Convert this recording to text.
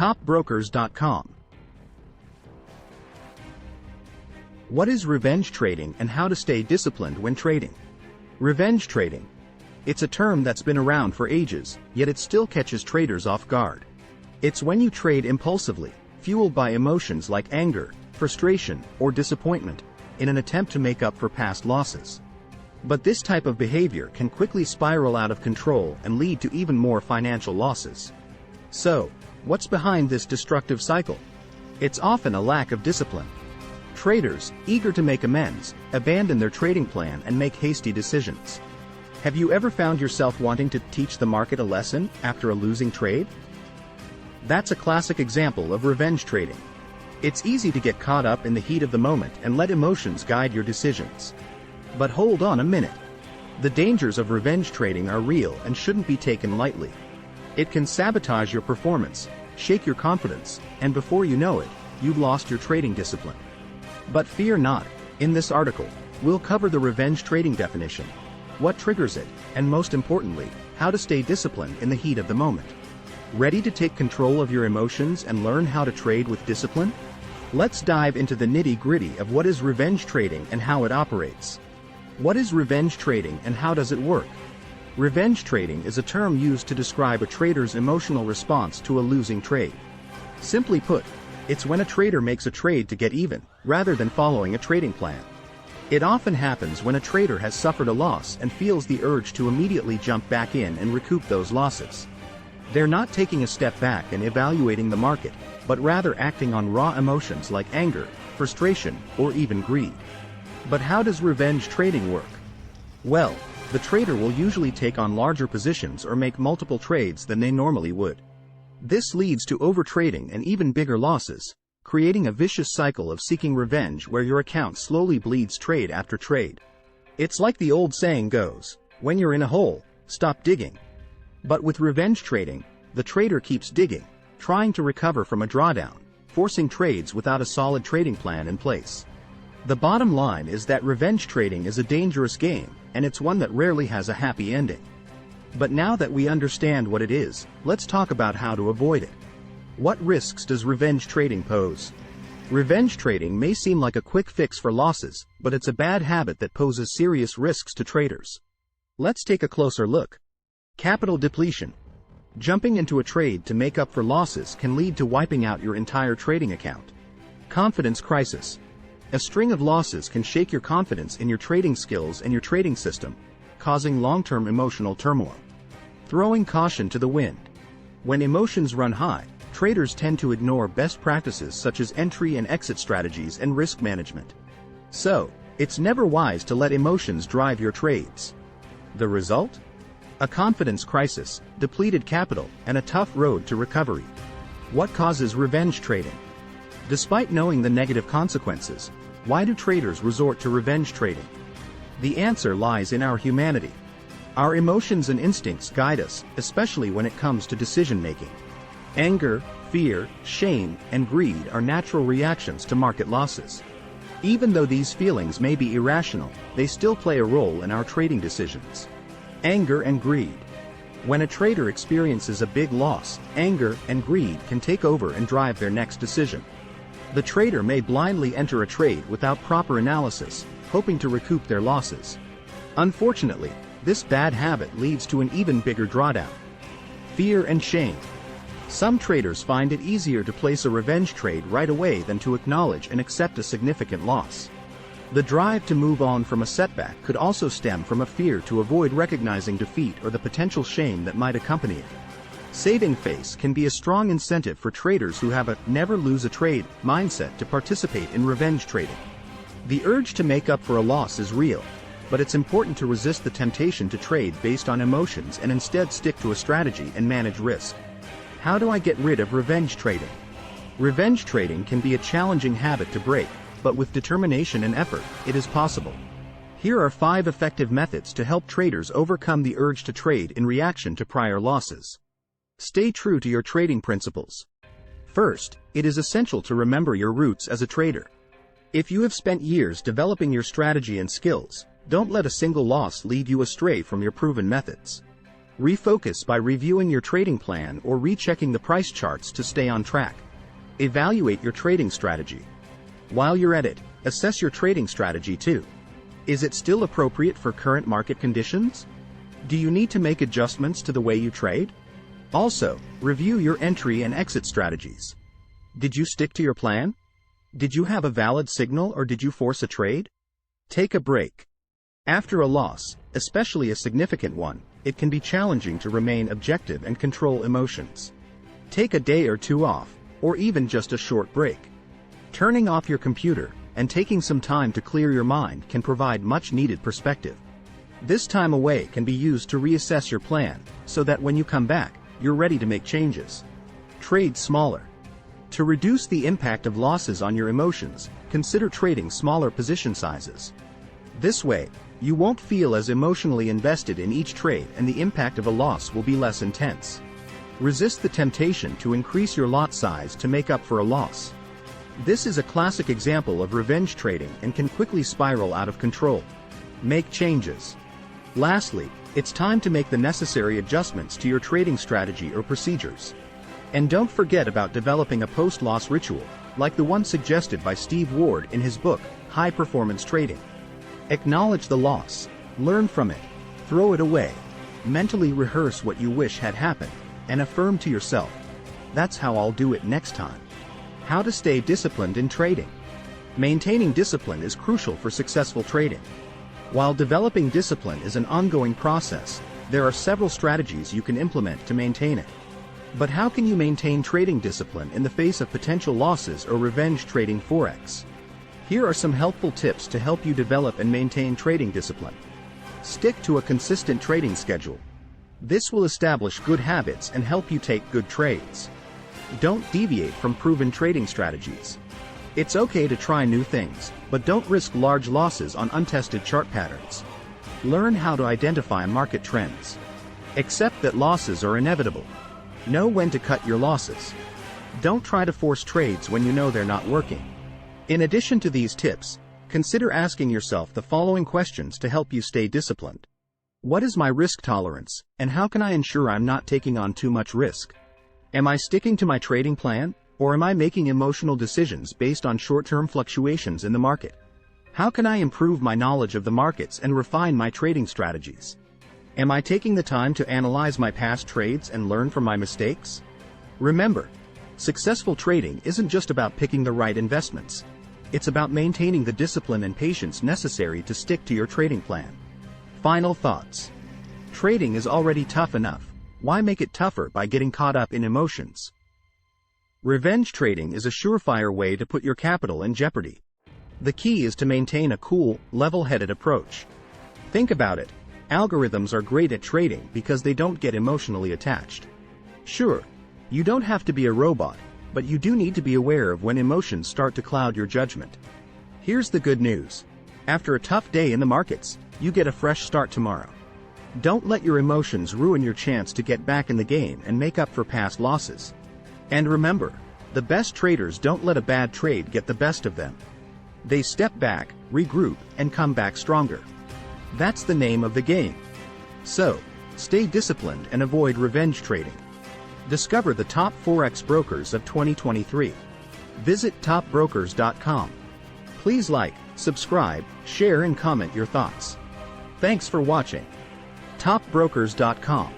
TopBrokers.com. What is revenge trading and how to stay disciplined when trading? Revenge trading. It's a term that's been around for ages, yet it still catches traders off guard. It's when you trade impulsively, fueled by emotions like anger, frustration, or disappointment, in an attempt to make up for past losses. But this type of behavior can quickly spiral out of control and lead to even more financial losses. So, what's behind this destructive cycle? It's often a lack of discipline. Traders, eager to make amends, abandon their trading plan and make hasty decisions. Have you ever found yourself wanting to teach the market a lesson after a losing trade? That's a classic example of revenge trading. It's easy to get caught up in the heat of the moment and let emotions guide your decisions. But hold on a minute. The dangers of revenge trading are real and shouldn't be taken lightly. It can sabotage your performance, shake your confidence, and before you know it, you've lost your trading discipline. But fear not, in this article, we'll cover the revenge trading definition, what triggers it, and most importantly, how to stay disciplined in the heat of the moment. Ready to take control of your emotions and learn how to trade with discipline? Let's dive into the nitty-gritty of what is revenge trading and how it operates. What is revenge trading and how does it work? Revenge trading is a term used to describe a trader's emotional response to a losing trade. Simply put, it's when a trader makes a trade to get even, rather than following a trading plan. It often happens when a trader has suffered a loss and feels the urge to immediately jump back in and recoup those losses. They're not taking a step back and evaluating the market, but rather acting on raw emotions like anger, frustration, or even greed. But how does revenge trading work? Well, the trader will usually take on larger positions or make multiple trades than they normally would. This leads to overtrading and even bigger losses, creating a vicious cycle of seeking revenge where your account slowly bleeds trade after trade. It's like the old saying goes, when you're in a hole, stop digging. But with revenge trading, the trader keeps digging, trying to recover from a drawdown, forcing trades without a solid trading plan in place. The bottom line is that revenge trading is a dangerous game, and it's one that rarely has a happy ending. But now that we understand what it is, let's talk about how to avoid it. What risks does revenge trading pose? Revenge trading may seem like a quick fix for losses, but it's a bad habit that poses serious risks to traders. Let's take a closer look. Capital depletion. Jumping into a trade to make up for losses can lead to wiping out your entire trading account. Confidence crisis. A string of losses can shake your confidence in your trading skills and your trading system, causing long-term emotional turmoil. Throwing caution to the wind. When emotions run high, traders tend to ignore best practices such as entry and exit strategies and risk management. So, it's never wise to let emotions drive your trades. The result? A confidence crisis, depleted capital, and a tough road to recovery. What causes revenge trading? Despite knowing the negative consequences, why do traders resort to revenge trading? The answer lies in our humanity. Our emotions and instincts guide us, especially when it comes to decision-making. Anger, fear, shame, and greed are natural reactions to market losses. Even though these feelings may be irrational, they still play a role in our trading decisions. Anger and greed. When a trader experiences a big loss, anger and greed can take over and drive their next decision. The trader may blindly enter a trade without proper analysis, hoping to recoup their losses. Unfortunately, this bad habit leads to an even bigger drawdown. Fear and shame. Some traders find it easier to place a revenge trade right away than to acknowledge and accept a significant loss. The drive to move on from a setback could also stem from a fear to avoid recognizing defeat or the potential shame that might accompany it. Saving face can be a strong incentive for traders who have a never-lose-a-trade mindset to participate in revenge trading. The urge to make up for a loss is real, but it's important to resist the temptation to trade based on emotions and instead stick to a strategy and manage risk. How do I get rid of revenge trading? Revenge trading can be a challenging habit to break, but with determination and effort, it is possible. Here are 5 effective methods to help traders overcome the urge to trade in reaction to prior losses. Stay true to your trading principles. First, it is essential to remember your roots as a trader. If you have spent years developing your strategy and skills, don't let a single loss lead you astray from your proven methods. Refocus by reviewing your trading plan or rechecking the price charts to stay on track. Evaluate your trading strategy. While you're at it, assess your trading strategy too. Is it still appropriate for current market conditions? Do you need to make adjustments to the way you trade? Also, review your entry and exit strategies. Did you stick to your plan? Did you have a valid signal or did you force a trade? Take a break. After a loss, especially a significant one, it can be challenging to remain objective and control emotions. Take a day or two off, or even just a short break. Turning off your computer and taking some time to clear your mind can provide much-needed perspective. This time away can be used to reassess your plan, so that when you come back, you're ready to make changes. Trade smaller. To reduce the impact of losses on your emotions, consider trading smaller position sizes. This way, you won't feel as emotionally invested in each trade and the impact of a loss will be less intense. Resist the temptation to increase your lot size to make up for a loss. This is a classic example of revenge trading and can quickly spiral out of control. Make changes. Lastly, it's time to make the necessary adjustments to your trading strategy or procedures. And don't forget about developing a post-loss ritual, like the one suggested by Steve Ward in his book, High Performance Trading. Acknowledge the loss, learn from it, throw it away, mentally rehearse what you wish had happened, and affirm to yourself, "That's how I'll do it next time." How to stay disciplined in trading. Maintaining discipline is crucial for successful trading. While developing discipline is an ongoing process, there are several strategies you can implement to maintain it. But how can you maintain trading discipline in the face of potential losses or revenge trading forex? Here are some helpful tips to help you develop and maintain trading discipline. Stick to a consistent trading schedule. This will establish good habits and help you take good trades. Don't deviate from proven trading strategies. It's okay to try new things, but don't risk large losses on untested chart patterns. Learn how to identify market trends. Accept that losses are inevitable. Know when to cut your losses. Don't try to force trades when you know they're not working. In addition to these tips, consider asking yourself the following questions to help you stay disciplined. What is my risk tolerance, and how can I ensure I'm not taking on too much risk? Am I sticking to my trading plan, or am I making emotional decisions based on short-term fluctuations in the market? How can I improve my knowledge of the markets and refine my trading strategies? Am I taking the time to analyze my past trades and learn from my mistakes? Remember, successful trading isn't just about picking the right investments. It's about maintaining the discipline and patience necessary to stick to your trading plan. Final thoughts. Trading is already tough enough. Why make it tougher by getting caught up in emotions? Revenge trading is a surefire way to put your capital in jeopardy. The key is to maintain a cool, level-headed approach. Think about it. Algorithms are great at trading because they don't get emotionally attached. Sure, you don't have to be a robot, but you do need to be aware of when emotions start to cloud your judgment. Here's the good news. After a tough day in the markets, you get a fresh start tomorrow. Don't let your emotions ruin your chance to get back in the game and make up for past losses. And remember, the best traders don't let a bad trade get the best of them. They step back, regroup, and come back stronger. That's the name of the game. So, stay disciplined and avoid revenge trading. Discover the top Forex brokers of 2023. Visit TopBrokers.com. Please like, subscribe, share and comment your thoughts. Thanks for watching. TopBrokers.com